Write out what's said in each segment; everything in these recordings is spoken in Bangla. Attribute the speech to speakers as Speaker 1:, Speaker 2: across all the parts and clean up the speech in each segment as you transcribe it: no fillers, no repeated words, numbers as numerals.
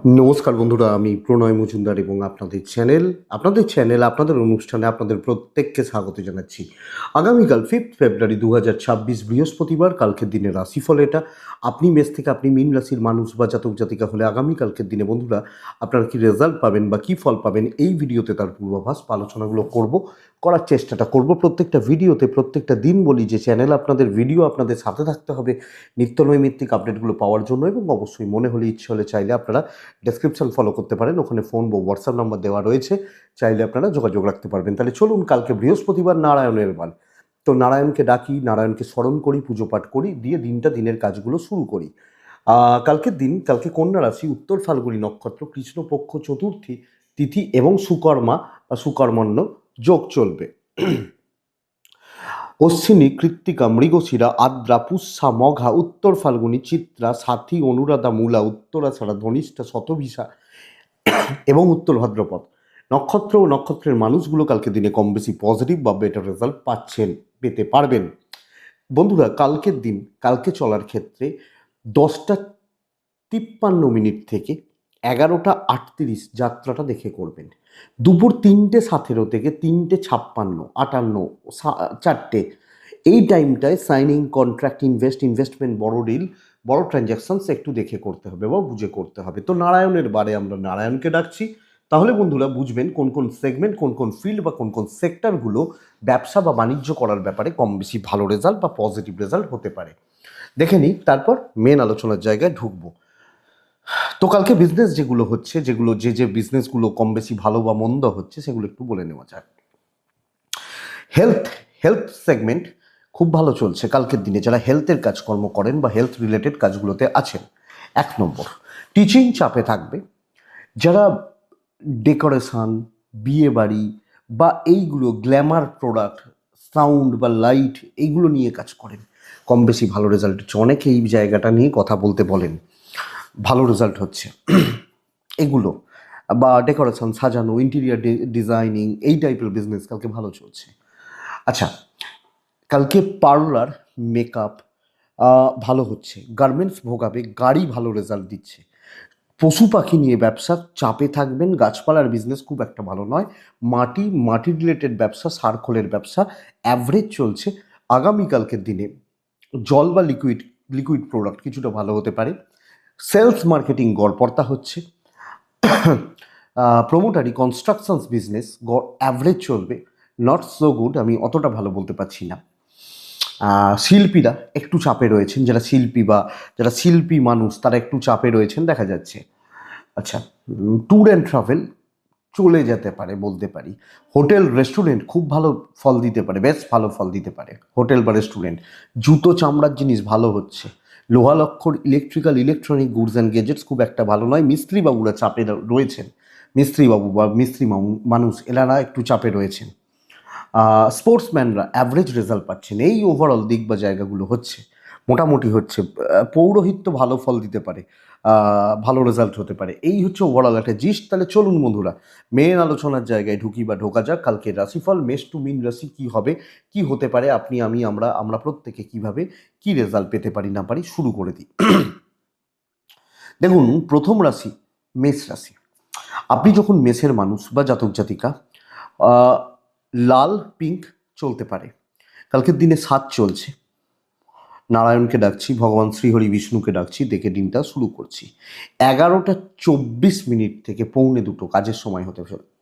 Speaker 1: নমস্কার বন্ধুরা, আমি প্রণয় মজুমদার এবং আপনাদের অনুষ্ঠানে আপনাদের প্রত্যেককে স্বাগত জানাচ্ছি। আগামীকাল 5 ফেব্রুয়ারি 2026 বৃহস্পতিবার, কালকের দিনে রাশিফল এটা। আপনি মেষ থেকে আপনি মীন রাশির মানুষ বা জাতক জাতিকা হলে আগামীকালকের দিনে বন্ধুরা আপনারা কি রেজাল্ট পাবেন বা কী ফল পাবেন, এই ভিডিওতে তার পূর্বাভাস বা আলোচনাগুলো করার চেষ্টাটা করব। প্রত্যেকটা ভিডিওতে প্রত্যেকটা দিন বলি যে চ্যানেল আপনাদের ভিডিও আপনাদের সাথে থাকতে হবে নিত্য নৈমিত্তিক আপডেটগুলো পাওয়ার জন্য, এবং অবশ্যই মনে হলে ইচ্ছে হলে চাইলে আপনারা ডেসক্রিপশন ফলো করতে পারেন, ওখানে ফোন বা হোয়াটসঅ্যাপ নাম্বার দেওয়া রয়েছে, চাইলে আপনারা যোগাযোগ রাখতে পারবেন। তাহলে চলুন, কালকে বৃহস্পতিবার, নারায়ণের বার, তো নারায়ণকে ডাকি, নারায়ণকে স্মরণ করি, পুজো পাঠ করি, দিয়ে দিনের কাজগুলো শুরু করি। কালকে কন্যা রাশি, উত্তর ফাল্গুনী নক্ষত্র, কৃষ্ণপক্ষ চতুর্থী তিথি এবং সুকর্মা বা সুকর্মণ্য যোগ চলবে। অশ্বিনী, কৃত্তিকা, মৃগশিরা, আদ্রা, পুষ্যা, মঘা, উত্তর ফাল্গুনী, চিত্রা, সাথী, অনুরাধা, মূলা, উত্তরাষাঢ়া, ধনিষ্ঠা, শতভিষা এবং উত্তর ভাদ্রপদ নক্ষত্র ও নক্ষত্রের মানুষগুলো কালকে দিনে কম বেশি পজিটিভ বা বেটার রেজাল্ট পেতে পারবেন। বন্ধুরা, কালকে চলার ক্ষেত্রে 10:53 থেকে 11:38 যাত্রাটা দেখে করবেন। দুপুর 3:17 থেকে 3:56, 4টে, এই টাইমটায় সাইনিং, কন্ট্রাক্ট, ইনভেস্টমেন্ট, বড় ডিল, বড় ট্রানজ্যাকশনস একটু দেখে করতে হবে বা বুঝে করতে হবে। তো নারায়ণের বারে আমরা নারায়ণকে ডাকছি। তাহলে বন্ধুরা বুঝবেন কোন কোন সেগমেন্ট, কোন কোন ফিল্ড বা কোন কোন সেক্টরগুলো ব্যবসা বা বাণিজ্য করার ব্যাপারে কম বেশি ভালো রেজাল্ট বা পজিটিভ রেজাল্ট হতে পারে। দেখে নিই, তারপর মেন আলোচনার জায়গায় ঢুকবো। তো কালকে বিজনেস যেগুলো হচ্ছে, যে বিজনেসগুলো কম বেশি ভালো বা মন্দ হচ্ছে, সেগুলো একটু বলে নেওয়া যাক। হেলথ হেলথ সেগমেন্ট খুব ভালো চলছে কালকের দিনে। যারা হেলথের কাজকর্ম করেন বা হেলথ রিলেটেড কাজগুলোতে আছেন, 1 নম্বর, টিচিং চাপে থাকবে। যারা ডেকোরেশন, বিয়ে বাড়ি বা এইগুলো গ্ল্যামার প্রোডাক্ট, সাউন্ড বা লাইট, এইগুলো নিয়ে কাজ করেন, কম বেশি ভালো রেজাল্ট হচ্ছে। অনেকে এই জায়গাটা নিয়ে কথা বলতে বলেন, ভালো রেজাল্ট হচ্ছে এগুলো, বা ডেকোরেশন, সাজানো, ইন্টেরিয়ার ডিজাইনিং, এই টাইপের বিজনেস কালকে ভালো চলছে। আচ্ছা, কালকে পার্লার, মেকআপ ভালো হচ্ছে। গার্মেন্টস ভোগাবে, গাড়ি ভালো রেজাল্ট দিচ্ছে। পশু পাখি নিয়ে ব্যবসা, চাপে থাকবেন। গাছপালার বিজনেস খুব একটা ভালো নয়। মাটি রিলেটেড ব্যবসা, সার্কলের ব্যবসা অ্যাভারেজ চলছে। আগামীকালকের দিনে জল বা লিকুইড প্রোডাক্ট কিছুটা ভালো হতে পারে। সেলস মার্কেটিং গড়পড়তা হচ্ছে। প্রোমোটারি, কনস্ট্রাকশনস বিজনেস অ্যাভারেজ চলবে, নট সো গুড, আমি অতটা ভালো বলতে পারছি না। শিল্পীরা একটু চাপে রয়েছেন, যারা শিল্পী মানুষ তারা একটু চাপে রয়েছেন দেখা যাচ্ছে। আচ্ছা, ট্যুর অ্যান্ড ট্রাভেল চলে যেতে পারে বলতে পারি। হোটেল রেস্টুরেন্ট খুব ভালো ফল দিতে পারে, বেশ ভালো ফল দিতে পারে হোটেল বা রেস্টুরেন্ট। জুতো, চামড়ার জিনিস ভালো হচ্ছে। লোহা লক্কর, ইলেকট্রনিক গুডস অ্যান্ড গেজেটস খুব একটা ভালো নয়। মিস্ত্রি বাবুরা চাপে রয়েছেন, মানুষ এনারা একটু চাপে রয়েছেন। স্পোর্টসম্যানরা অ্যাভারেজ রেজাল্ট পাচ্ছেন। এই ওভারঅল দিক বা জায়গাগুলো হচ্ছে, মোটামুটি হচ্ছে। পৌরোহিত্য ভালো ফল দিতে পারে, ভালো রেজাল্ট হতে পারে। এই হচ্ছে ওভারঅল একটা জিস্ট। তাহলে চলুন বন্ধুরা, মেন আলোচনার জায়গায় ঢোকা যাক। কালকে রাশিফল, মেষ টু মীন রাশি কী হবে, কী হতে পারে, আপনি, আমি, আমরা প্রত্যেকে কীভাবে কী রেজাল্ট পেতে পারি না পারি, শুরু করে দিই। দেখুন, প্রথম রাশি মেষ রাশি। আপনি যখন মেষের মানুষ বা জাতক জাতিকা, লাল পিঙ্ক চলতে পারে। কালকের দিনে 7 চলছে। নারায়ণকে ডাকছি, ভগবান শ্রীহরি বিষ্ণুকে ডাকছি, দেখে দিনটা শুরু করছি। 11:24 থেকে 1:45 কাজের সময়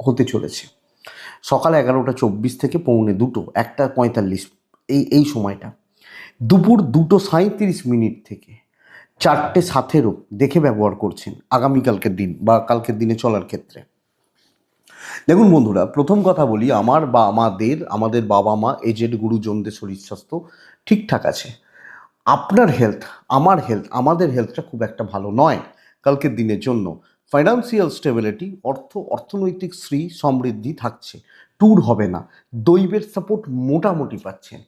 Speaker 1: হতে চলেছে। সকাল 11:24 থেকে 1:45, 1:45, এই সময়টা। দুপুর 2:37 থেকে 4:17 দেখে ব্যবহার করছেন আগামীকালকের দিন বা কালকের দিনে চলার ক্ষেত্রে। দেখুন বন্ধুরা, প্রথম কথা বলি, আমাদের বাবা মা, এজেড গুরুজনদের শরীর স্বাস্থ্য ঠিকঠাক আছে। আপনার হেলথ, আমাদের হেলথটা খুব একটা ভালো নয় কালকের দিনের জন্য। ফাইন্যান্সিয়াল স্টেবিলিটি, অর্থনৈতিক সমৃদ্ধি থাকছে। ট্যুর হবে না। দৈবের সাপোর্ট মোটামুটি পাচ্ছেন।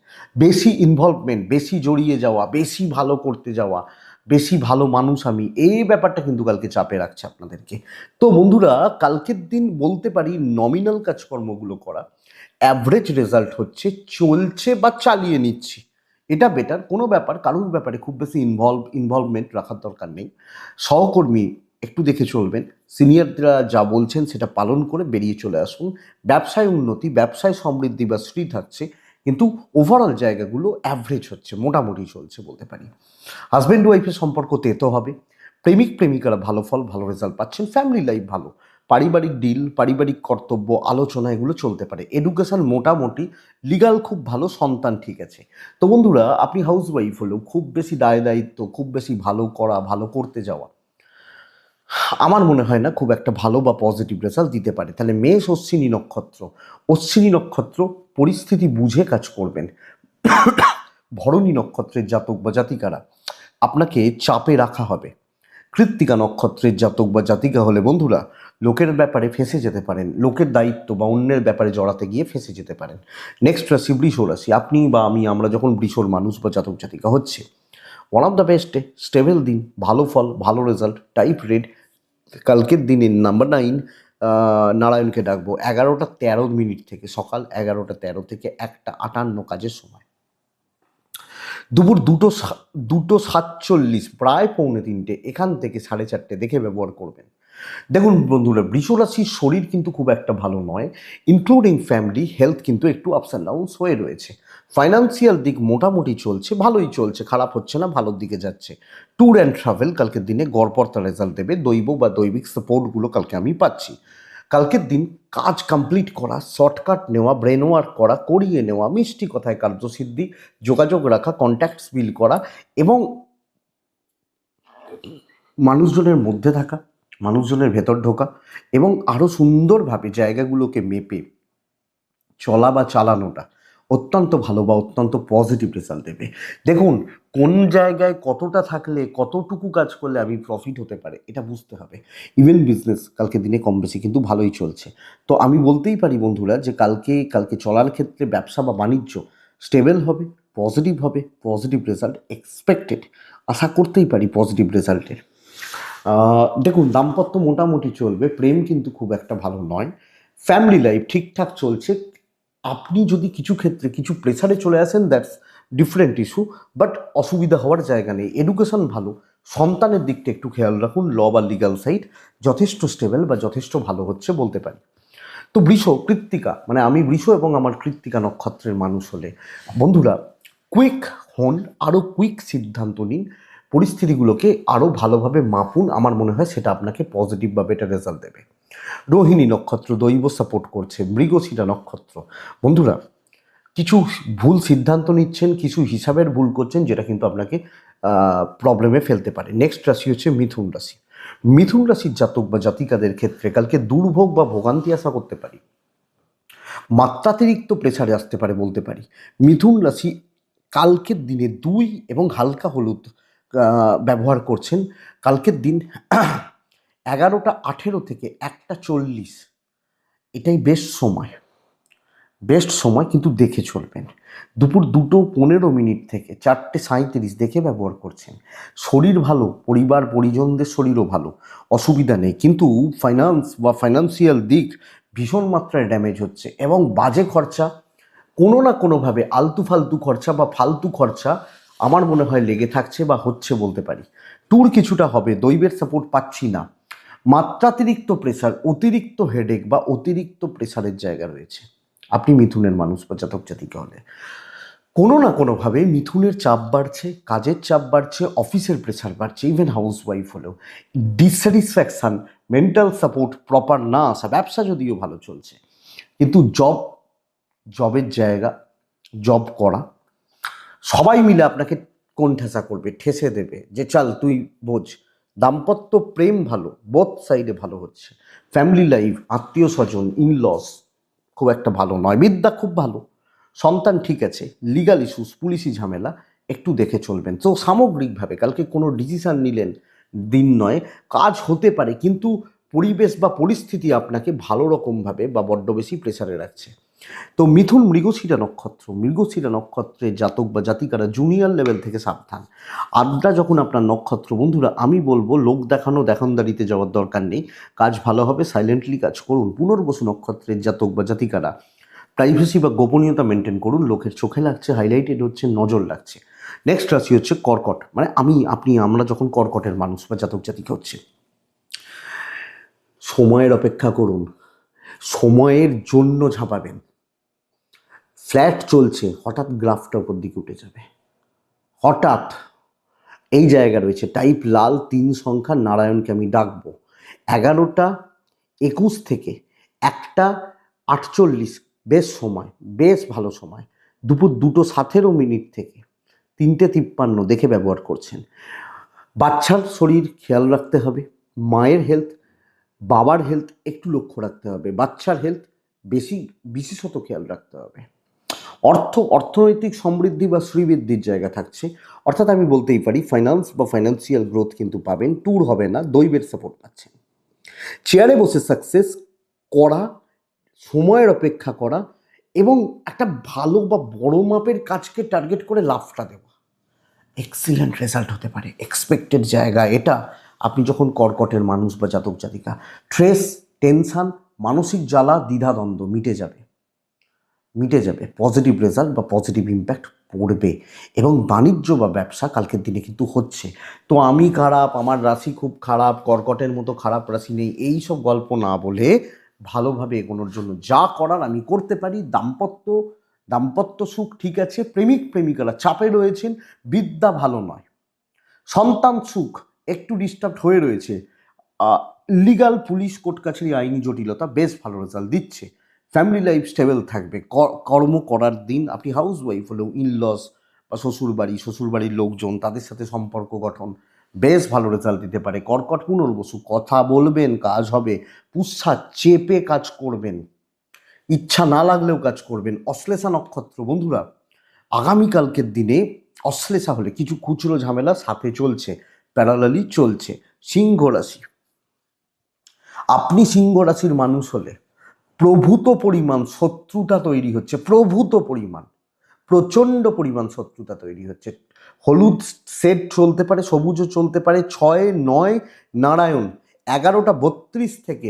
Speaker 1: বেশি ইনভলভমেন্ট, বেশি জড়িয়ে যাওয়া, বেশি ভালো করতে যাওয়া, বেশি ভালো মানুষ আমি, এই ব্যাপারটা কিন্তু কালকে চাপে রাখছে আপনাদেরকে। তো বন্ধুরা, কালকের দিন বলতে পারি নমিনাল কাজকর্মগুলো করা, অ্যাভারেজ রেজাল্ট হচ্ছে, চলছে বা চালিয়ে নিচ্ছি, এটা বেটার। কোনো কারোর ব্যাপারে খুব বেশি ইনভলভমেন্ট রাখার দরকার নেই। সহকর্মী একটু দেখে চলবেন। সিনিয়ররা যা বলছেন সেটা পালন করে বেরিয়ে চলে আসুন। ব্যবসায় উন্নতি, ব্যবসায় সমৃদ্ধি বা শ্রী থাকছে, কিন্তু ওভারঅল জায়গাগুলো অ্যাভারেজ হচ্ছে, মোটামুটি চলছে বলতে পারি। হাজব্যান্ড ওয়াইফের সম্পর্ক তেতো হবে। প্রেমিক প্রেমিকারা ভালো ফল, ভালো রেজাল্ট পাচ্ছেন। ফ্যামিলি লাইফ ভালো। পারিবারিক ডিল, পারিবারিক কর্তব্য, আলোচনা এগুলো চলতে পারে। এডুকেশন মোটামুটি, লিগাল খুব ভালো, সন্তান ঠিক আছে। তো বন্ধুরা, আপনি হাউস ওয়াইফ হলেও খুব বেশি দায় দায়িত্ব, খুব বেশি ভালো করা, ভালো করতে যাওয়া আমার মনে হয় না খুব একটা ভালো বা পজিটিভ রেজাল্ট দিতে পারে। তাহলে মেষ অশ্বিনী নক্ষত্র, অশ্বিনী নক্ষত্র পরিস্থিতি বুঝে কাজ করবেন। ভরণী নক্ষত্রের জাতক বা জাতিকারা আপনাকে চাপে রাখা হবে। কৃত্তিকা নক্ষত্রের জাতক বা জাতিকা হলে বন্ধুরা লোকের ব্যাপারে ফেঁসে যেতে পারেন, লোকের দায়িত্ব বা অন্যের ব্যাপারে জড়াতে গিয়ে ফেঁসে যেতে পারেন। নেক্সট রাশি বৃষ রাশি। আপনি বা আমরা যখন বৃষর মানুষ বা জাতক জাতিকা হচ্ছে, one of the best day, stable দিন, ভালো ফল, ভালো রেজাল্ট, টাইপ রেড। কালকের দিনে নাম্বার 9 নারায়ণকে ডাকবো 11টা 13 থেকে, সকাল 11টা 13 থেকে 1টা 58 কাজের সময়। দুপুর 2টো 2:47, প্রায় পৌনে 3টে, এখান থেকে 4:30 দেখে ব্যবহার করবেন। দেখুন বন্ধুরা, বৃষরাশির শরীর কিন্তু খুব একটা ভালো নয়, ইনক্লুডিং ফ্যামিলি হেলথ কিন্তু একটু আপস অ্যান্ড ডাউনস হয়ে রয়েছে। ফাইন্যান্সিয়াল দিক মোটামুটি চলছে, ভালোই চলছে, খারাপ হচ্ছে না, ভালোর দিকে যাচ্ছে। ট্যুর অ্যান্ড ট্রাভেল কালকের দিনে গড়পড়তা রেজাল্ট দেবে। দৈব বা দৈবিক সাপোর্টগুলো কালকে আমি পাচ্ছি। কালকের দিন কাজ কমপ্লিট করা, শর্টকাট নেওয়া, ব্রেন ওয়ার্ক করা, করিয়ে নেওয়া, মিষ্টি কথায় কার্যসিদ্ধি, যোগাযোগ রাখা, কন্ট্যাক্টস বিল করা এবং মানুষজনের মধ্যে থাকা, মানুষজনের ভেতর ঢোকা এবং আরও সুন্দরভাবে জায়গাগুলোকে মেপে চলা বা চালানোটা অত্যন্ত ভালো বা অত্যন্ত পজিটিভ রেজাল্ট দেবে। দেখুন, কোন জায়গায় কতটা থাকলে, কতটুকু কাজ করলে আমি প্রফিট হতে পারে এটা বুঝতে হবে। ইভেন বিজনেস কালকে দিনে কম বেশি কিন্তু ভালোই চলছে। তো আমি বলতেই পারি বন্ধুরা যে কালকে চলার ক্ষেত্রে ব্যবসা বা বাণিজ্য স্টেবল হবে, পজিটিভ রেজাল্ট এক্সপেক্টেড, আশা করতেই পারি পজিটিভ রেজাল্টের। দেখুন, দাম্পত্য মোটামুটি চলবে, প্রেম কিন্তু খুব একটা ভালো নয়। ফ্যামিলি লাইফ ঠিকঠাক চলছে। আপনি যদি কিছু ক্ষেত্রে কিছু প্রেসারে চলে আসেন, দ্যাটস ডিফারেন্ট ইস্যু, বাট অসুবিধা হওয়ার জায়গা নেই। এডুকেশন ভালো, সন্তানের দিকটা একটু খেয়াল রাখুন। ল বা লিগাল সাইড যথেষ্ট স্টেবল বা যথেষ্ট ভালো হচ্ছে বলতে পারি। তো বৃষ, কৃত্তিকা, মানে আমি বৃষ এবং আমার কৃত্তিকা নক্ষত্রের মানুষ হলে বন্ধুরা কুইক হন, আরও কুইক সিদ্ধান্ত নিন, পরিস্থিতিগুলোকে আরও ভালোভাবে মাপুন। আমার মনে হয় সেটা আপনাকে পজিটিভ বা বেটার রেজাল্ট দেবে। রোহিণী নক্ষত্র দৈব সাপোর্ট করছে। মৃগশিরা নক্ষত্র বন্ধুরা কিছু ভুল সিদ্ধান্ত নিচ্ছেন, কিছু হিসাবের ভুল করছেন, যেটা কিন্তু আপনাকে প্রবলেমে ফেলতে পারে। নেক্সট রাশি হচ্ছে মিথুন রাশি। মিথুন রাশির জাতক বা জাতিকাদের ক্ষেত্রে কালকে দুর্ভোগ বা ভোগান্তি আশা করতে পারি। মাত্রাতিরিক্ত প্রেসারে আসতে পারে বলতে পারি। মিথুন রাশি কালকের দিনে 2 এবং হালকা হলুদ ব্যবহার করছেন। কালকের দিন 11টা 18 থেকে 1টা 40, এটাই বেস্ট সময়, কিন্তু দেখে চলবেন। দুপুর 2টো 15 থেকে 4টে 37 দেখে ব্যবহার করছেন। শরীর ভালো, পরিবার পরিজনদের শরীরও ভালো, অসুবিধা নেই, কিন্তু ফাইন্যান্স বা ফাইন্যান্সিয়াল দিক ভীষণ মাত্রায় ড্যামেজ হচ্ছে এবং বাজে খরচা কোনো না কোনোভাবে আলতু ফালতু খরচা বা ফালতু খরচা আমার মনে হয় লেগে থাকছে বা হচ্ছে বলতে পারি। ট্যুর কিছুটা হবে, দৈবের সাপোর্ট পাচ্ছি না। মাত্রাতিরিক্ত প্রেসার, অতিরিক্ত হেডেক বা অতিরিক্ত প্রেসারের জায়গা রয়েছে। আপনি মিথুনের মানুষ বা জাতক জাতিকা হলে কোনো না কোনোভাবে মিথুনের চাপ বাড়ছে, কাজের চাপ বাড়ছে, অফিসের প্রেসার বাড়ছে। ইভেন হাউস ওয়াইফ হলেও ডিসস্যাটিসফ্যাকশান, মেন্টাল সাপোর্ট প্রপার না আসা। ব্যবসা যদিও ভালো চলছে, কিন্তু জবের জায়গা, জব করা, সবাই মিলে আপনাকে কোণঠাসা করবে, ঠেসে দেবে যে চল তুই বোঝ। দাম্পত্য প্রেম ভালো, বোথ সাইডে ভালো হচ্ছে। ফ্যামিলি লাইফ, আত্মীয় স্বজন, ইনলস খুব একটা ভালো নয়। বিদ্যা খুব ভালো, সন্তান ঠিক আছে। লিগাল ইস্যুস, পুলিশি ঝামেলা একটু দেখে চলবেন। তো সামগ্রিকভাবে কালকে কোনো ডিসিশান নিলেন দিন নয়, কাজ হতে পারে, কিন্তু পরিবেশ বা পরিস্থিতি আপনাকে ভালো রকমভাবে বা বড্ড বেশি প্রেসারে রাখছে। তো মিথুন মৃগশিরা নক্ষত্রের জাতক বা জাতিকারা জুনিয়র লেভেল থেকে সাবধান। আড্ডা যখন আপনার নক্ষত্র বন্ধুরা, আমি বলবো লোক দেখানো দেখানদারিতে যাওয়ার দরকার নেই। কাজ ভালো হবে, সাইলেন্টলি কাজ করুন। পুনর্বসু নক্ষত্রের জাতক বা জাতিকারা প্রাইভেসি বা গোপনীয়তা মেনটেন করুন। লোকের চোখে লাগছে, হাইলাইটেড হচ্ছে, নজর লাগছে। নেক্সট রাশি হচ্ছে কর্কট, মানে আমরা যখন কর্কটের মানুষ বা জাতক জাতিকা হচ্ছে, সময়ের অপেক্ষা করুন, সময়ের জন্য ঝাঁপাবেন। ফ্ল্যাট চলছে, হঠাৎ গ্রাফটা উপর দিকে উঠে যাবে, হঠাৎ এই জায়গা রয়েছে। টাইপ লাল 3 সংখ্যা, নারায়ণকে আমি ডাকবো। 11:21 থেকে 1:48 বেশ সময়, বেশ ভালো সময়। দুপুর 2:17 থেকে 3:53 দেখে ব্যবহার করছেন। বাচ্চার শরীর খেয়াল রাখতে হবে, মায়ের হেলথ, বাবার হেলথ একটু লক্ষ্য রাখতে হবে, বাচ্চার হেলথ বিশেষত খেয়াল রাখতে হবে। অর্থনৈতিক সমৃদ্ধি বা শ্রীবৃদ্ধির জায়গা থাকছে, অর্থাৎ আমি বলতেই পারি ফাইন্যান্স বা ফাইন্যান্সিয়াল গ্রোথ কিন্তু পাবেন, ট্যুর হবে না, দৈবের সাপোর্ট পাচ্ছেন। চেয়ারে বসে সাকসেস করা, সময়ের অপেক্ষা করা এবং একটা ভালো বা বড় মাপের কাজকে টার্গেট করে লাভটা দেওয়া, এক্সিলেন্ট রেজাল্ট হতে পারে, এক্সপেক্টেড জায়গা এটা। আপনি যখন কর্কটের মানুষ বা জাতক জাতিকা, স্ট্রেস, টেনশন, মানসিক জ্বালা, দ্বিধাদ্বন্দ্ব মিটে যাবে, পজিটিভ রেজাল্ট বা পজিটিভ ইম্প্যাক্ট পড়বে। এবং বাণিজ্য বা ব্যবসা কালকের দিনে কিন্তু হচ্ছে। তো আমি খারাপ, আমার রাশি খুব খারাপ, কর্কটের মতো খারাপ রাশি নেই, এই সব গল্প না বলে ভালোভাবে এগোনোর জন্য যা করার আমি করতে পারি। দাম্পত্য সুখ ঠিক আছে, প্রেমিক প্রেমিকারা চাপে রয়েছেন, বিদ্যা ভালো নয়, সন্তান সুখ একটু ডিস্টার্ব হয়ে রয়েছে, লিগাল, পুলিশ, কোর্ট কাছারি, আইনি জটিলতা বেশ ভালো রেজাল্ট দিচ্ছে। ফ্যামিলি লাইফ স্টেবল থাকবে, কর্ম করার দিন। আপনি হাউস ওয়াইফ হলেও ইনলস বা শ্বশুরবাড়ির লোকজন, তাদের সাথে সম্পর্ক গঠন বেশ ভালো রেজাল্ট দিতে পারে। কর্কট পুনর্বসু, কথা বলবেন, কাজ হবে। পুষ্যা, চেপে কাজ করবেন, ইচ্ছা না লাগলেও কাজ করবেন। অশ্লেষা নক্ষত্র বন্ধুরা, আগামীকালকের দিনে অশ্লেষা হলে কিছু খুচরো ঝামেলা সাথে চলছে, প্যারালালি চলছে। সিংহ রাশি, আপনি সিংহ রাশির মানুষ হলে প্রভূত পরিমাণ শত্রুতা তৈরি হচ্ছে, প্রচণ্ড পরিমাণ শত্রুতা তৈরি হচ্ছে। হলুদ সেট চলতে পারে, সবুজও চলতে পারে। 6-9 নারায়ণ, 11:32 থেকে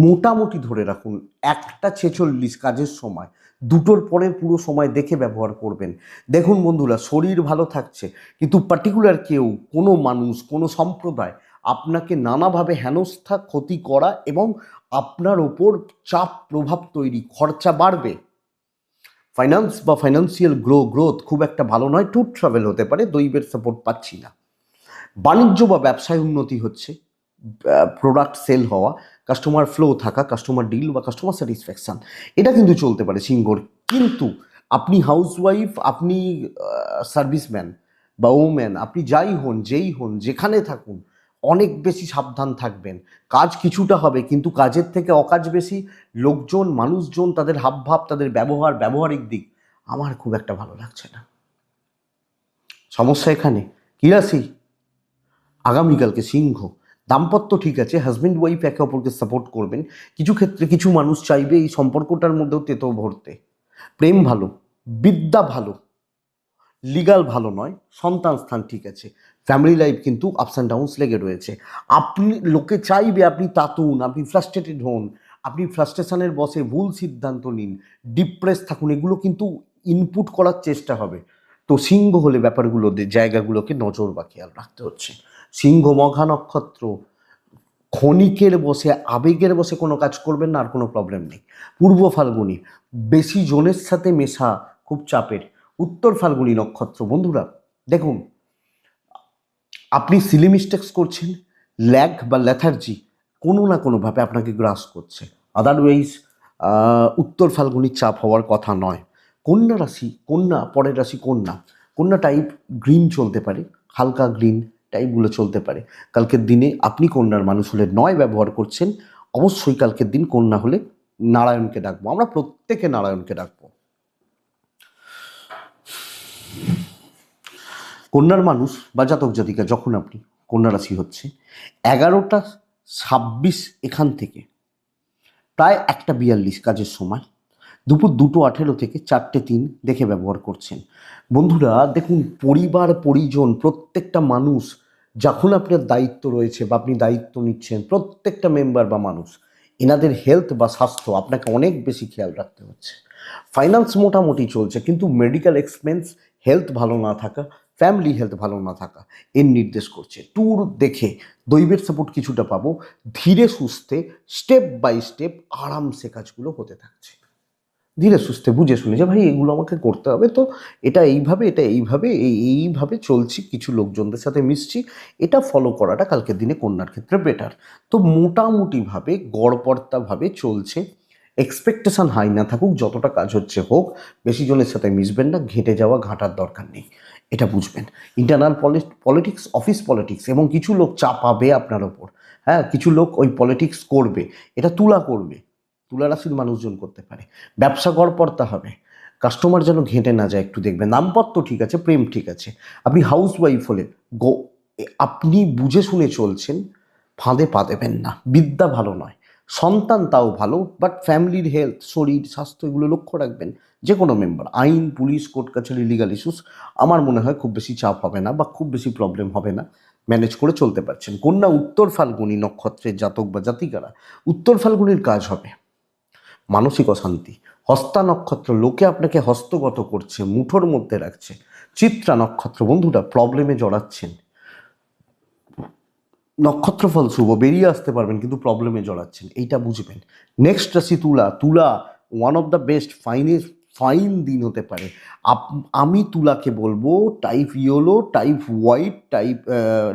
Speaker 1: মোটামুটি ধরে রাখুন 1:46 কাজের সময়, 2টোর পরের পুরো সময় দেখে ব্যবহার করবেন। দেখুন বন্ধুরা, শরীর ভালো থাকছে, কিন্তু পার্টিকুলার কেউ, কোনো মানুষ, কোনো সম্প্রদায় আপনাকে নানাভাবে হেনস্থা, ক্ষতি করা এবং আপনার ওপর চাপ, প্রভাব তৈরি, খরচা বাড়বে। ফাইন্যান্স বা ফাইন্যান্সিয়াল গ্রোথ খুব একটা ভালো নয়, ট্যুর ট্রাভেল হতে পারে, দৈবের সাপোর্ট পাচ্ছি না। বাণিজ্য বা ব্যবসায় উন্নতি হচ্ছে, প্রোডাক্ট সেল হওয়া, কাস্টমার ফ্লো থাকা, কাস্টমার ডিল বা কাস্টমার স্যাটিসফ্যাকশান এটা কিন্তু চলতে পারে সিংহর। কিন্তু আপনি হাউসওয়াইফ, আপনি সার্ভিসম্যান বা ওম্যান, আপনি যেই হন, যেখানে থাকুন, অনেক বেশি সাবধান থাকবেন। কাজ কিছুটা হবে, কিন্তু কাজের থেকে অকাজ বেশি। লোকজন, মানুষজন, তাদের হাবভাব, তাদের ব্যবহারিক দিক আমার খুব একটা ভালো লাগছে না। সমস্যা এখানে। কি রাশি? আগামীকালকে সিংহ। দাম্পত্য ঠিক আছে, হাজব্যান্ড ওয়াইফ একে অপরকে সাপোর্ট করবেন। কিছু ক্ষেত্রে কিছু মানুষ চাইবে এই সম্পর্কটার মধ্যেও তেতো ভরতে। প্রেম ভালো, বিদ্যা ভালো, লিগাল ভালো নয়, সন্তান স্থান ঠিক আছে। ফ্যামিলি লাইফ কিন্তু আপস অ্যান্ড ডাউনস লেগে রয়েছে। আপনি, লোকে চাইবে আপনি তাতুন, আপনি ফ্রাস্ট্রেটেড হন, আপনি ফ্রাস্ট্রেশনের বসে ভুল সিদ্ধান্ত নিন, ডিপ্রেস থাকুন, এগুলো কিন্তু ইনপুট করার চেষ্টা হবে। তো সিংহ হলে ব্যাপারগুলো, জায়গাগুলোকে নজর বা খেয়াল রাখতে হচ্ছে। সিংহ মঘা নক্ষত্র, ক্ষণিকের বসে, আবেগের বসে কোনো কাজ করবেন না, আর কোনো প্রবলেম নেই। পূর্ব ফাল্গুনি, বেশি জনের সাথে মেশা খুব চাপের। উত্তর ফাল্গুনি নক্ষত্র বন্ধুরা, দেখুন আপনি সিলি মিস্টেক্স করছেন, ল্যাগ বা ল্যাথার্জি কোনো না কোনোভাবে আপনাকে গ্রাস করছে। আদারওয়াইজ উত্তর ফাল্গুনির চাপ হওয়ার কথা নয়। কন্যা রাশি, পরের রাশি কন্যা টাইপ গ্রিন চলতে পারে, হালকা গ্রিন টাইপগুলো চলতে পারে। কালকের দিনে আপনি কন্যার মানুষ হলে নয় ব্যবহার করছেন, অবশ্যই কালকের দিন কন্যা হলে নারায়ণকে ডাকবো, আমরা প্রত্যেকে নারায়ণকে ডাকবো। কন্যার মানুষ বা জাতক জাতিকা যখন আপনি, কন্যা রাশি হচ্ছে 11:26 এখান থেকে প্রায় 1:42 কাজের সময়, দুপুর 2:18 থেকে 4:03 দেখে ব্যবহার করছেন। বন্ধুরা দেখুন, পরিবার পরিজন, প্রত্যেকটা মানুষ, যখন আপনার দায়িত্ব রয়েছে বা আপনি দায়িত্ব নিচ্ছেন, প্রত্যেকটা মেম্বার বা মানুষ, এনাদের হেলথ বা স্বাস্থ্য আপনাকে অনেক বেশি খেয়াল রাখতে হচ্ছে। ফাইন্যান্স মোটামুটি চলছে, কিন্তু মেডিকেল এক্সপেন্স, হেলথ ভালো না থাকা, ফ্যামিলি হেলথ ভালো না থাকা এর নির্দেশ করছে। ট্যুর দেখে দৈবের সাপোর্ট কিছুটা পাবো, ধীরে সুস্থে স্টেপ বাই স্টেপ আরামসে কাজগুলো হতে থাকছে। ধীরে সুস্থে বুঝে শুনে যে ভাই এগুলো আমাকে করতে হবে, তো এটা এইভাবে এইভাবে চলছি, কিছু লোকজনদের সাথে মিশছি, এটা ফলো করাটা কালকের দিনে কন্যার ক্ষেত্রে বেটার। তো মোটামুটিভাবে গড়পড়তাভাবে চলছে। এক্সপেকটেশন হাই না থাকুক, যতটা কাজ হচ্ছে হোক, বেশি জনের সাথে মিশবেন না, ঘেঁটে যাওয়া ঘাঁটার দরকার নেই, এটা বুঝবেন। ইন্টারনাল পলিটিক্স, অফিস পলিটিক্স, এবং কিছু লোক চাপাবে আপনার ওপর, হ্যাঁ কিছু লোক ওই পলিটিক্স করবে, এটা তুলা করবে, তুলা রাশির মানুষজন করতে পারে। ব্যবসা গড়পড়তা হবে, কাস্টমার যেন ঘেঁটে না যায় একটু দেখবেন। দাম্পত্য ঠিক আছে, প্রেম ঠিক আছে। আপনি হাউস ওয়াইফ হলে আপনি বুঝে শুনে চলছেন, ফাঁদে পা দেবেন না। বিদ্যা ভালো নয়, সন্তান তাও ভালো, বাট ফ্যামিলির হেলথ, শরীর স্বাস্থ্য এগুলো লক্ষ্য রাখবেন। যে কোনো মেম্বার, আইন, পুলিশ, কোর্ট কাছারি, লিগাল ইস্যুস, আমার মনে হয় খুব বেশি চাপ হবে না বা খুব বেশি প্রবলেম হবে না, ম্যানেজ করে চলতে পারছেন। কন্যা উত্তর ফাল্গুনী নক্ষত্রের জাতক বা জাতিকারা, উত্তর ফাল্গুনির কাজ হবে মানসিক অশান্তি। হস্তা নক্ষত্র, লোকে আপনাকে হস্তগত করছে, মুঠোর মধ্যে রাখছে। চিত্রা নক্ষত্র, বন্ধুরা প্রবলেমে জড়াচ্ছেন, নক্ষত্রফল শুভ, বেরিয়ে আসতে পারবেন কিন্তু প্রবলেমে জড়াচ্ছেন, এইটা বুঝবেন। নেক্সট রাশি তুলা। তুলা one of the best fine দিন হতে পারে। আমি তুলাকে বলবো type yellow, type white, type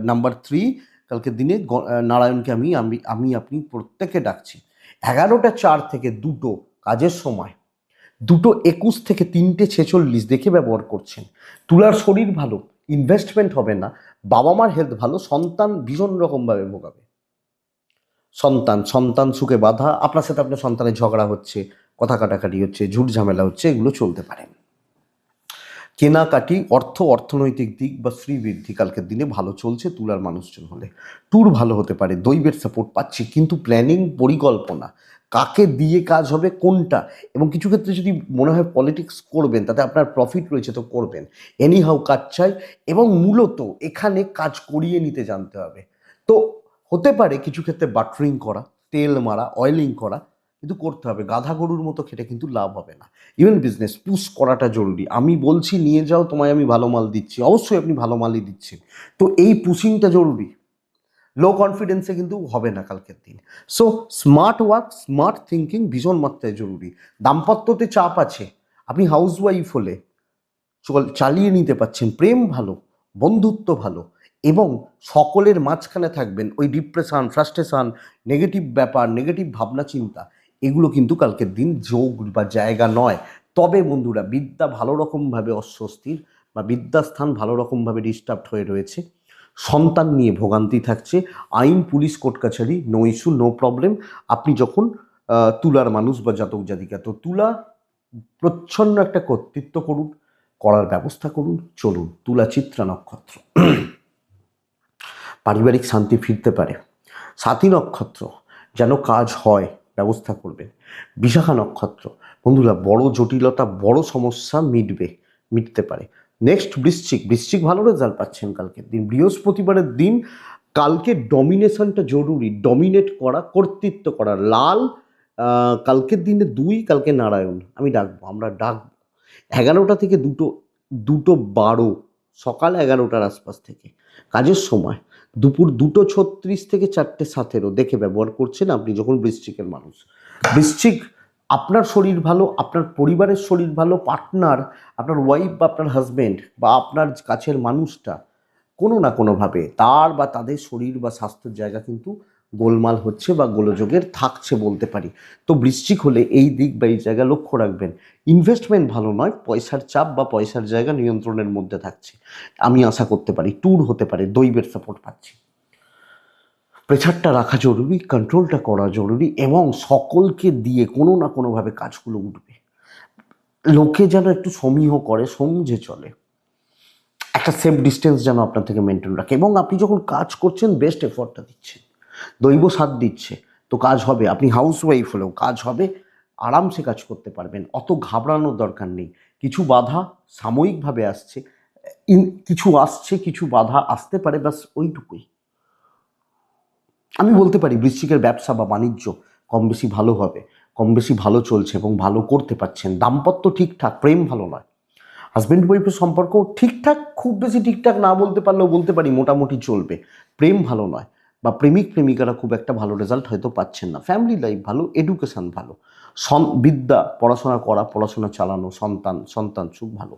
Speaker 1: number 3, কালকের দিনে নারায়ণকে আপনি প্রত্যেকে ডাকছি। 11টা 4 থেকে 2টো কাজের সময়, 2টো 21 থেকে 3টে 46 দেখে ব্যবহার করছেন। তুলার শরীর ভালো, ইনভেস্টমেন্ট হবে না, বাবা মার হেলথ ভালো, সন্তান ভীষণ রকমভাবে ভোগাবে। সন্তান সুখে বাধা, আপনার সাথে আপনার সন্তানের ঝগড়া হচ্ছে, কথা কাটাকাটি হচ্ছে, ঝুট ঝামেলা হচ্ছে, এগুলো চলতে পারে। কেনাকাটি, অর্থনৈতিক দিক বা শ্রীবৃদ্ধি কালকের দিনে ভালো চলছে তুলার মানুষজন হলে। ট্যুর ভালো হতে পারে, দৈবের সাপোর্ট পাচ্ছি, কিন্তু প্ল্যানিং, পরিকল্পনা, কাকে দিয়ে কাজ হবে কোনটা, এবং কিছু ক্ষেত্রে যদি মনে হয় পলিটিক্স করবেন, তাতে আপনার প্রফিট রয়েছে তো করবেন, এনিহাউ কাজ চাই, এবং মূলত এখানে কাজ করিয়ে নিতে জানতে হবে। তো হতে পারে কিছু ক্ষেত্রে বাটারিং করা, তেল মারা, অয়েলিং করা, কিন্তু করতে হবে। গাধা গরুর মতো খেটে কিন্তু লাভ হবে না। ইভেন বিজনেস পুশ করাটা জরুরি। আমি বলছি নিয়ে যাও, তোমায় আমি ভালো মাল দিচ্ছি, অবশ্যই আপনি ভালো মালই দিচ্ছেন, তো এই পুশিংটা জরুরি। লো কনফিডেন্সে কিন্তু হবে না কালকের দিন। So smart work, smart thinking ভীষণ মাত্রায় জরুরি। দাম্পত্যতে চাপ আছে, আপনি হাউস ওয়াইফ হলে চালিয়ে নিতে পারছেন, প্রেম ভালো, বন্ধুত্ব ভালো, এবং সকলের মাঝখানে থাকবেন। ওই ডিপ্রেশন, ফ্রাস্ট্রেশন, নেগেটিভ ব্যাপার, নেগেটিভ ভাবনা চিন্তা, এগুলো কিন্তু কালকের দিন যোগ বা জায়গা নয়। তবে বন্ধুরা বিদ্যা ভালো রকমভাবে অস্বস্তির, বা বিদ্যাস্থান ভালো রকমভাবে ডিস্টার্বড হয়ে রয়েছে, সন্তান নিয়ে ভোগান্তি থাকছে। আইন, পুলিশ, কোর্ট কাছারি, নো ইস্যু, নো প্রবলেম। আপনি যখন তুলার মানুষ বা জাতক জাতিকা, তো তুলা প্রচ্ছন্ন একটা কর্তৃত্ব করুন, করার ব্যবস্থা করুন, চলুন। তুলা চিত্রা নক্ষত্র, পারিবারিক শান্তি ফিরতে পারে। সাথী নক্ষত্র, যেন কাজ হয় ব্যবস্থা করবেন। বিশাখা নক্ষত্র, বন্ধুরা বড় জটিলতা, বড় সমস্যা মিটতে পারে। নেক্সট বৃশ্চিক ভালো রেজাল্ট পাচ্ছেন কালকের দিন, বৃহস্পতিবারের দিন। কালকে ডমিনেশনটা জরুরি, ডমিনেট করা, কর্তৃত্ব করা। লাল, কালকের দিনে 2, কালকে নারায়ণ আমরা ডাকবো 11টা থেকে 2:12, সকাল 11টার আশপাশ থেকে। কাজের সময় দুপুর 2:36 থেকে 4:17 দেখে ব্যবহার করছেন আপনি যখন বৃশ্চিকের মানুষ। বৃশ্চিক, আপনার শরীর ভালো, আপনার পরিবারের শরীর ভালো, পার্টনার, আপনার ওয়াইফ বা আপনার হাজব্যান্ড বা আপনার কাছের মানুষটা কোনো না কোনোভাবে তার বা তাদের শরীর বা স্বাস্থ্যের জায়গা কিন্তু গোলমাল হচ্ছে বা গোলযোগের থাকছে বলতে পারি। তো বৃশ্চিক হলে এই দিক বা এই জায়গা লক্ষ্য রাখবেন। ইনভেস্টমেন্ট ভালো নয়, পয়সার চাপ বা পয়সার জায়গা নিয়ন্ত্রণের মধ্যে থাকছে, আমি আশা করতে পারি। ট্যুর হতে পারে, দৈবের সাপোর্ট পাচ্ছি। প্রেশারটা রাখা জরুরি, কন্ট্রোলটা করা জরুরি, এবং সকলকে দিয়ে কোনো না কোনোভাবে কাজগুলো উঠবে। লোকে যেন একটু সমীহ করে, সমঝে চলে, একটা সেফ ডিস্টেন্স যেন আপনার থেকে মেনটেন রাখে, এবং আপনি যখন কাজ করছেন বেস্ট এফোর্টটা দিচ্ছেন, দৈব সাথ দিচ্ছে, তো কাজ হবে। আপনি হাউস ওয়াইফ হলেও কাজ হবে, আরামসে কাজ করতে পারবেন, অত ঘাবড়ানোর দরকার নেই। কিছু বাধা সাময়িকভাবে আসছে, কিছু বাধা আসতে পারে, ব্যাস ওইটুকুই। আমি বলতে পারি বৃশ্চিকের ব্যবসা বা বাণিজ্য কম বেশি ভালো হবে, কম বেশি ভালো চলছে এবং ভালো করতে পারছেন। দাম্পত্য ঠিকঠাক, প্রেম ভালো নয়। হাজব্যান্ড ওয়াইফের সম্পর্ক ঠিকঠাক, খুব বেশি ঠিকঠাক না বলতে পারলেও বলতে পারি মোটামুটি চলবে। প্রেম ভালো নয়, বা প্রেমিক প্রেমিকারা খুব একটা ভালো রেজাল্ট হয়তো পাচ্ছেন না। ফ্যামিলি লাইফ ভালো, এডুকেশান ভালো, বিদ্যা, পড়াশোনা করা, পড়াশোনা চালানো, সন্তান সুখ ভালো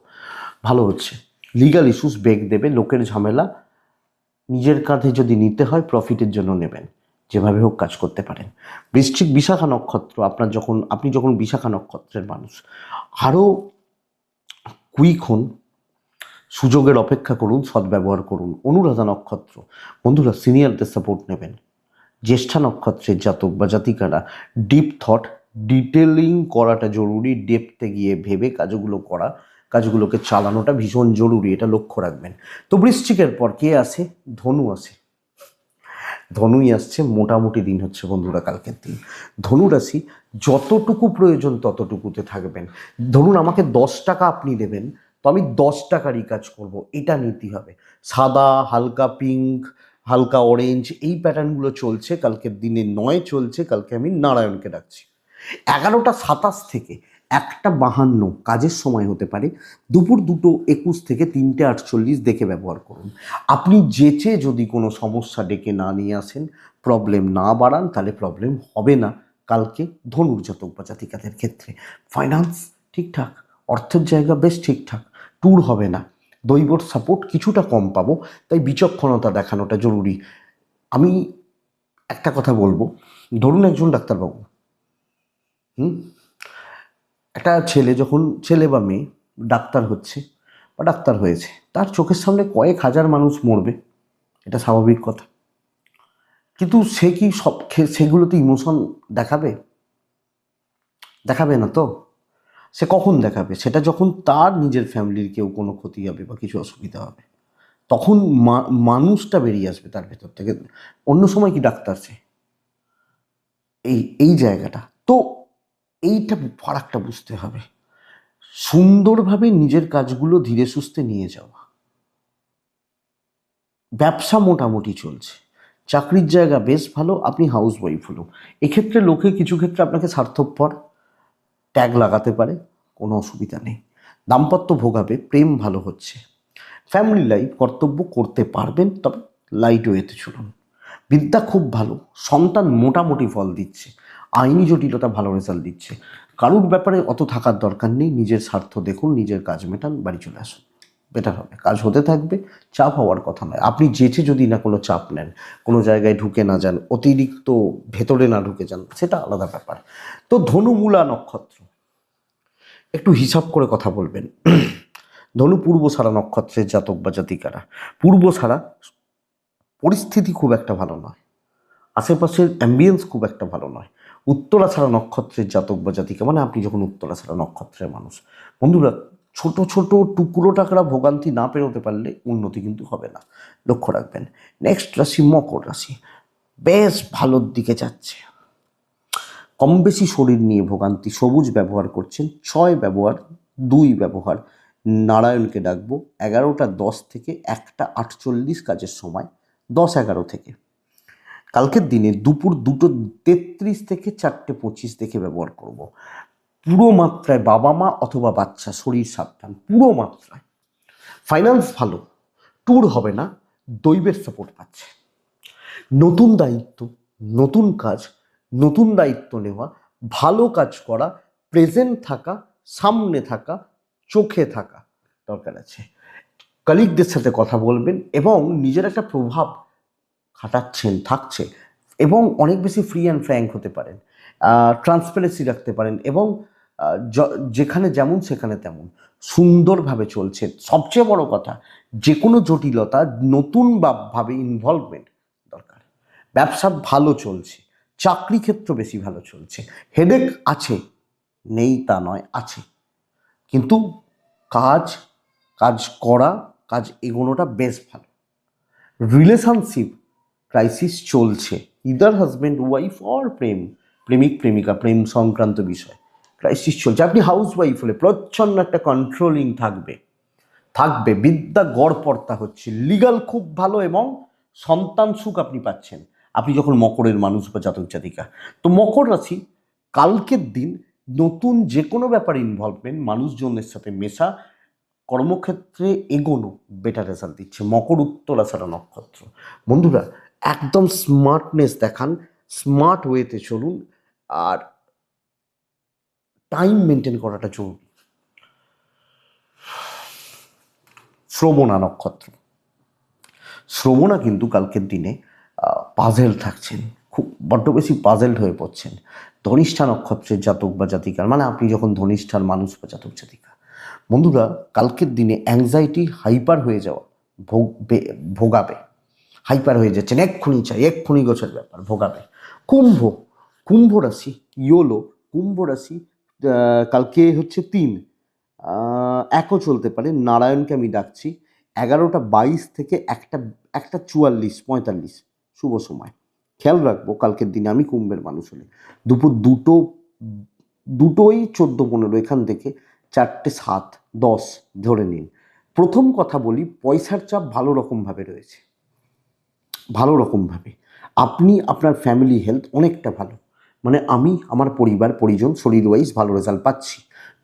Speaker 1: ভালো হচ্ছে। লিগাল ইস্যুস বেগ দেবে, লোকের ঝামেলা নিজের কাঁধে যদি নিতে হয় প্রফিটের জন্য নেবেন, যেভাবে হোক কাজ করতে পারেন। বৃশ্চিক বিশাখা নক্ষত্র, আপনি যখন বিশাখা নক্ষত্রের মানুষ, আরও কুইক হন, সুযোগের অপেক্ষা করুন, সদ্ব্যবহার করুন। অনুরাধা নক্ষত্র, বন্ধুরা সিনিয়রদের সাপোর্ট নেবেন। জ্যেষ্ঠা নক্ষত্রের জাতক বা জাতিকারা ডিপ থট, ডিটেলিং করাটা জরুরি, ডেপথে গিয়ে ভেবে কাজগুলোকে চালানোটা ভীষণ জরুরি, এটা লক্ষ্য রাখবেন। তো বৃশ্চিকের পর কে আসে? ধনু আসে। ধনুই আসছে, মোটামুটি দিন হচ্ছে বন্ধুরা কালকের দিন। ধনু রাশি, যতটুকু প্রয়োজন ততটুকুতে থাকবেন। ধরুন আমাকে 10 টাকা আপনি দেবেন, তো আমি 10 টাকারই কাজ করব, এটা নীতি হবে। সাদা, হালকা পিঙ্ক, হালকা অরেঞ্জ, এই প্যাটার্নগুলো চলছে কালকের দিনে, নয় চলছে। কালকে আমি নারায়ণকে ডাকছি। 11টা 27 থেকে 1টা 52 কাজের সময় হতে পারে। দুপুর 2টো 21 থেকে 3টে 48 দেখে ব্যবহার করুন। আপনি যেচে যদি কোনো সমস্যা ডেকে না নিয়ে আসেন, প্রবলেম না বাড়ান, তাহলে প্রবলেম হবে না কালকে ধনুর জাতক বা জাতিকাদের ক্ষেত্রে। ফাইন্যান্স ঠিকঠাক, অর্থের জায়গা বেশ ঠিকঠাক, ট্যুর হবে না, দৈবর সাপোর্ট কিছুটা কম পাবো, তাই বিচক্ষণতা দেখানোটা জরুরি। আমি একটা কথা বলবো, ধরুন একজন ডাক্তারবাবু, একটা ছেলে বা মেয়ে ডাক্তার হচ্ছে বা ডাক্তার হয়েছে, তার চোখের সামনে কয়েক হাজার মানুষ মরবে, এটা স্বাভাবিক কথা। কিন্তু সে কি সেগুলোতে ইমোশন দেখাবে? দেখাবে না তো। সে কখন দেখাবে? সেটা যখন তার নিজের ফ্যামিলির কেউ কোনো ক্ষতি হবে বা কিছু অসুবিধা হবে, তখন মানুষটা বেরিয়ে আসবে তার ভেতর থেকে। অন্য সময় কি ডাক্তার সে? এই জায়গাটা তো, এইটা ফারাকটা বুঝতে হবে। সুন্দরভাবে নিজের কাজগুলো ধীরে সুস্থে নিয়ে যাওয়া। ব্যবসা মোটামুটি চলছে, চাকরির জায়গা বেশ ভালো, আপনি হাউস ওয়াইফ হলো, এক্ষেত্রে লোকে কিছু ক্ষেত্রে আপনাকে স্বার্থপর ট্যাগ লাগাতে পারে, কোনো অসুবিধা নেই। দাম্পত্য ভোগাবে, প্রেম ভালো হচ্ছে। ফ্যামিলি লাইফ কর্তব্য করতে পারবেন, তবে লাইট ওয়েতে চলুন। বিদ্যা খুব ভালো, সন্তান মোটামুটি ফল দিচ্ছে, আইনি জটিলতা ভালো রেজাল্ট দিচ্ছে। কারুর ব্যাপারে অত থাকার দরকার নেই, নিজের স্বার্থ দেখুন, নিজের কাজ মেটান, বাড়ি চলে আসুন, বেটার হবে। কাজ হতে থাকবে, চাপ হওয়ার কথা নয়। আপনি যেচে যদি না কোনো চাপ নেন, কোনো জায়গায় ঢুকে না যান, অতিরিক্ত ভেতরে না ঢুকে যান, সেটা আলাদা ব্যাপার। তো ধনুমূলা নক্ষত্র, একটু হিসাব করে কথা বলবেন। ধনু পূর্বসারা নক্ষত্রের জাতক বা জাতিকারা, পূর্বসারা পরিস্থিতি খুব একটা ভালো নয়, আশেপাশের অ্যাম্বিয়েন্স খুব একটা ভালো নয়। উত্তরাছাড়া নক্ষত্রের জাতক বা জাতিকা, মানে আপনি যখন উত্তরাছাড়া নক্ষত্রের মানুষ, বন্ধুরা ছোট ছোট টুকরো টাকরা ভোগান্তি না পেরোতে পারলে উন্নতি কিন্তু হবে না, লক্ষ্য রাখবেন। নেক্সট রাশি মকর রাশি, বেশ ভালোর দিকে যাচ্ছে, কম বেশি শরীর নিয়ে ভোগান্তি। সবুজ ব্যবহার করছেন, 6 ব্যবহার, 2 ব্যবহার, নারায়ণকে ডাকবো। 11টা 10 থেকে 1টা 48 কাজের সময়, 10-11 থেকে। কালকের দিনে দুপুর 2টো 33 থেকে 4টে 25 দেখে ব্যবহার করব। পুরো মাত্রায় বাবা মা অথবা বাচ্চা শরীর সাবধান, পুরো মাত্রায়। ফাইন্যান্স ভালো, ট্যুর হবে না, দৈবের সাপোর্ট পাচ্ছে। নতুন দায়িত্ব, নতুন কাজ, নতুন দায়িত্ব নেওয়া, ভালো কাজ করা, প্রেজেন্ট থাকা, সামনে থাকা, চোখে থাকা দরকার আছে। কলিগদের সাথে কথা বলবেন এবং নিজের একটা প্রভাব খাটাচ্ছেন, থাকছে, এবং অনেক বেশি ফ্রি অ্যান্ড ফ্র্যাঙ্ক হতে পারেন, ট্রান্সপারেন্সি রাখতে পারেন, এবং যেখানে যেমন সেখানে তেমন সুন্দরভাবে চলছে। সবচেয়ে বড় কথা, যে কোনো জটিলতা নতুন ভাবে ইনভলভমেন্ট দরকার। ব্যবসা ভালো চলছে, চাকরি ক্ষেত্র বেশি ভালো চলছে। হেডেক আছে, নেই তা নয়, আছে, কিন্তু কাজ কাজ করা, কাজ এগোনোটা বেশ ভালো। রিলেশনশিপ ক্রাইসিস চলছে, ইদার হাজব্যান্ড ওয়াইফ অর প্রেমিক প্রেমিকা, প্রেম সংক্রান্ত বিষয় ক্রাইসিস চলছে। আপনি হাউস ওয়াইফ হলে প্রচ্ছন্ন একটা কন্ট্রোলিং থাকবে। বিদ্যা গড়পড়তা হচ্ছে, লিগাল খুব ভালো, এবং সন্তান সুখ আপনি পাচ্ছেন, আপনি যখন মকরের মানুষ বা জাতক জাতিকা। তো মকর রাশি, কালকের দিন নতুন যে কোনো ব্যাপারে ইনভলভমেন্ট, মানুষজনের সাথে মেশা, কর্মক্ষেত্রে এগোনো বেটার রেজাল্ট দিচ্ছে। মকর উত্তরাষাঢ়া নক্ষত্র, বন্ধুরা একদম স্মার্টনেস দেখান, স্মার্ট ওয়েতে চলুন, আর টাইম মেনটেন করাটা জরুরি। শ্রবণা নক্ষত্র, শ্রবণা কিন্তু কালকের দিনে পাজেল থাকছেন, খুব বড্ড বেশি পাজেলড হয়ে পড়ছেন। ধনিষ্ঠা নক্ষত্রের জাতক বা জাতিকার, মানে আপনি যখন ধনিষ্ঠার মানুষ বা জাতক জাতিকা, বন্ধুরা কালকের দিনে অ্যাংজাইটি হাইপার হয়ে যাওয়া ভোগাবে, হাইপার হয়ে যাচ্ছেন, এক্ষুনি চাই, এক্ষুনি গোছের ব্যাপার, ভোগাবে। কুম্ভ, কুম্ভ রাশি, ইয়োলো কুম্ভ রাশি, কালকে হচ্ছে 3, একও চলতে পারে, নারায়ণকে আমি ডাকছি। 11:22 থেকে 1:44-45 শুভ সময়। খেয়াল রাখবো কালকের দিনে আমি কুম্ভের মানুষ হলে দুপুর 2টোই 14:15 এখান থেকে 4:07-10 ধরে নিন। প্রথম কথা বলি, পয়সার চাপ ভালো রকমভাবে রয়েছে, ভালো রকমভাবে। আপনি আপনার ফ্যামিলি হেলথ অনেকটা ভালো, মানে আমি আমার পরিবার পরিজন শরীর ওয়াইজ ভালো রেজাল্ট পাচ্ছি।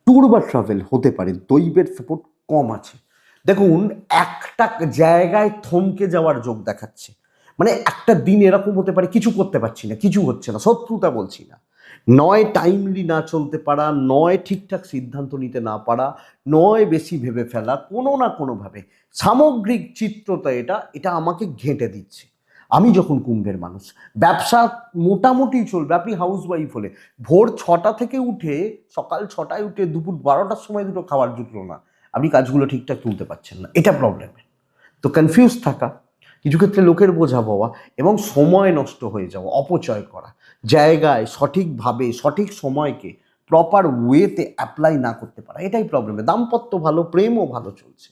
Speaker 1: ট্যুর বা ট্রাভেল হতে পারে, দৈবের সাপোর্ট কম আছে। দেখুন একটা জায়গায় থমকে যাওয়ার যোগ দেখাচ্ছে, মানে একটা দিন এরকম হতে পারে কিছু করতে পারছি না, কিছু হচ্ছে না, শত্রুতা বলছি না, নয় টাইমলি না চলতে পারা, নয় ঠিকঠাক সিদ্ধান্ত নিতে না পারা, নয় বেশি ভেবে ফেলা, কোনো না কোনোভাবে সামগ্রিক চিত্রটা এটা আমাকে ঘেঁটে দিচ্ছে। আমি যখন কুম্ভের মানুষ, ব্যবসা মোটামুটি চলবে। আপনি হাউস ওয়াইফ হলে ভোর 6টা থেকে উঠে, সকাল 6টায় উঠে দুপুর 12টার সময় দুটো খাবার জুটলো না, আপনি কাজগুলো ঠিকঠাক তুলতে পারছেন না, এটা প্রবলেম। তো কনফিউজ থাকা, কিছু ক্ষেত্রে লোকের বোঝা পাওয়া এবং সময় নষ্ট হয়ে যাওয়া, অপচয় করা, জায়গায় সঠিকভাবে সঠিক সময়কে প্রপার ওয়েতে অ্যাপ্লাই না করতে পারা, এটাই প্রবলেম। দাম্পত্য ভালো, প্রেমও ভালো চলছে,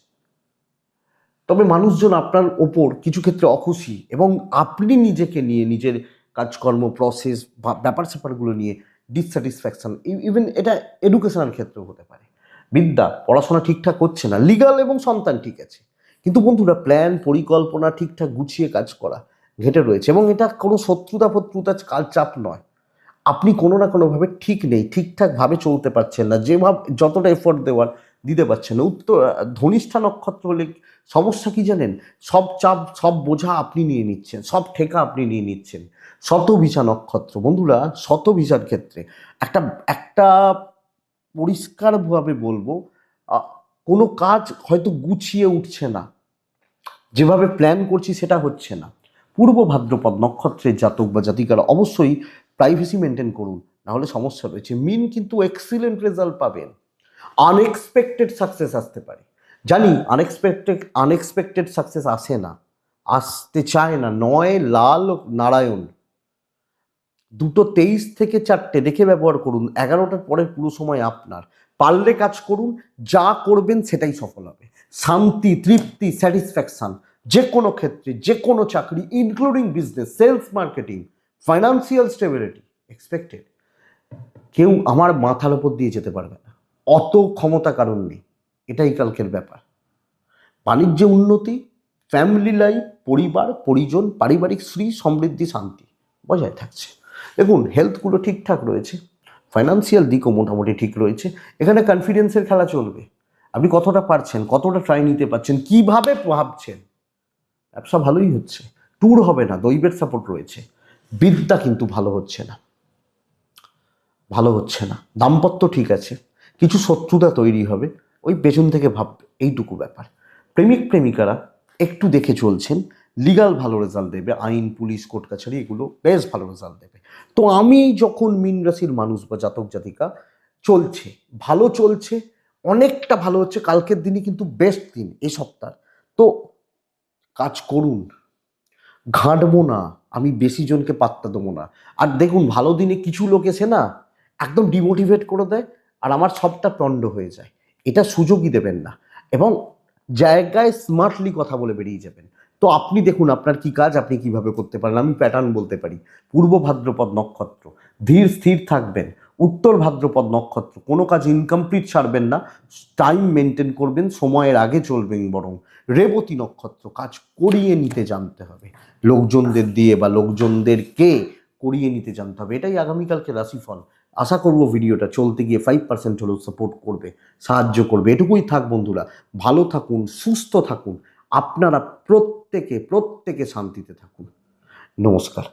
Speaker 1: তবে মানুষজন আপনার ওপর কিছু ক্ষেত্রে অখুশি, এবং আপনি নিজেকে নিয়ে, নিজের কাজকর্ম প্রসেস বা ব্যাপার স্যাপারগুলো নিয়ে ডিসস্যাটিসফ্যাকশন, ইভেন এটা এডুকেশনাল ক্ষেত্রেও হতে পারে। বিদ্যা, পড়াশোনা ঠিকঠাক হচ্ছে না, লিগাল এবং সন্তান ঠিক আছে, কিন্তু বন্ধুরা প্ল্যান পরিকল্পনা ঠিকঠাক গুছিয়ে কাজ করা ঘেটে রয়েছে, এবং এটা কোনো শত্রুতা কাল চাপ নয়। আপনি কোনো না কোনোভাবে ঠিক নেই, ঠিকঠাকভাবে চলতে পারছেন না, যেভাবে যতটা এফোর্ট দেওয়ার দিতে পারছেন না। ধনিষ্ঠা নক্ষত্র হলে সমস্যা কি জানেন? সব চাপ, সব বোঝা আপনি নিয়ে নিচ্ছেন, সব ঠেকা আপনি নিয়ে নিচ্ছেন। শতভিষা নক্ষত্র, বন্ধুরা শতভিষার ক্ষেত্রে একটা একটা পরিষ্কারভাবে বলবো, কোনো কাজ হয়তো গুছিয়ে উঠছে না, যেভাবে প্ল্যান করছি সেটা হচ্ছে না। পূর্ব ভাদ্রপদ নক্ষত্রের জাতক বা জাতিকারা অবশ্যই প্রাইভেসি মেনটেন করুন, নাহলে সমস্যা রয়েছে। মিন কিন্তু এক্সিলেন্ট রেজাল্ট পাবেন, আনএক্সপেক্টেড সাকসেস আসতে পারে। জানি আনএক্সপেক্টেড সাকসেস আসে না, আসতে চায় না, নয় লাল নারায়ণ। 2:23 থেকে 4টে দেখে ব্যবহার করুন, 11টার পরের পুরো সময় আপনার। পারলে কাজ করুন, যা করবেন সেটাই সফল হবে। শান্তি, তৃপ্তি, স্যাটিসফ্যাকশন, যে কোনো ক্ষেত্রে, যে কোনো চাকরি, including business, sales, marketing, financial stability expected. কেউ আমার মাথার ওপর দিয়ে যেতে পারবে না, অত ক্ষমতা কারণ নেই, এটাই কালকের ব্যাপার। বাণিজ্যে উন্নতি, ফ্যামিলি লাইফ, পরিবার পরিজন, পারিবারিক শ্রী সমৃদ্ধি, শান্তি বজায় থাকছে। দেখুন হেলথগুলো ঠিকঠাক রয়েছে, ফাইন্যান্সিয়াল দিকও মোটামুটি ঠিক রয়েছে। এখানে কনফিডেন্সের খেলা চলবে, আপনি কতটা পারছেন, কতটা ট্রাই নিতে পারছেন, কিভাবে ভাবছেন। ব্যবসা ভালোই হচ্ছে, ট্যুর হবে না, দৈবের সাপোর্ট রয়েছে। বিদ্যা কিন্তু ভালো হচ্ছে না, ভালো হচ্ছে না। দাম্পত্য ঠিক আছে, কিছু শত্রুতা তৈরি হবে, ওই পেছন থেকে ভাববে, এইটুকু ব্যাপার। প্রেমিক প্রেমিকারা একটু দেখে চলছেন, লিগাল ভালো রেজাল্ট দেবে, আইন পুলিশ কোর্ট কাছারি এগুলো বেশ ভালো রেজাল্ট দেবে। তো আমি যখন মীন রাশির মানুষ বা জাতক জাতিকা, চলছে ভালো, চলছে অনেকটা ভালো হচ্ছে, কালকের দিনই কিন্তু বেস্ট দিন এই সপ্তাহ। তো কাজ করুন, ঘাঁটবো না, আমি বেশি জনকে পাত্তা দেবো না। আর দেখুন ভালো দিনে কিছু লোক এসে না একদম ডিমোটিভেট করে দেয়, আর আমার সবটা পণ্ড হয়ে যায়, এটা সুযোগই দেবেন না, এবং জায়গায় স্মার্টলি কথা বলে বেরিয়ে যাবেন। তো আপনি দেখুন আপনার কি কাজ, আপনি কিভাবে করতে পারেন। আমি প্যাটার্ন বলতে পারি, পূর্ব ভাদ্রপদ নক্ষত্র ধীর স্থির থাকবেন, উত্তর ভাদ্রপদ নক্ষত্র কোনো কাজ ইনকমপ্লিট ছাড়বেন না, টাইম মেনটেন করবেন, সময়ের আগে চলবেন বরং। রেবতী নক্ষত্র কাজ করিয়ে নিতে জানতে হবে, লোকজনদের দিয়ে বা লোকজনদেরকে করিয়ে নিতে জানতে হবে, এটাই আগামীকালকে রাশিফল। আশা করব ভিডিওটা চলতে গিয়ে 5% হলেও সাপোর্ট করবে, সাহায্য করবে। এটুকুই থাক বন্ধুরা, ভালো থাকুন, সুস্থ থাকুন, আপনারা প্রত্যেকে শান্তিতে থাকুন। নমস্কার।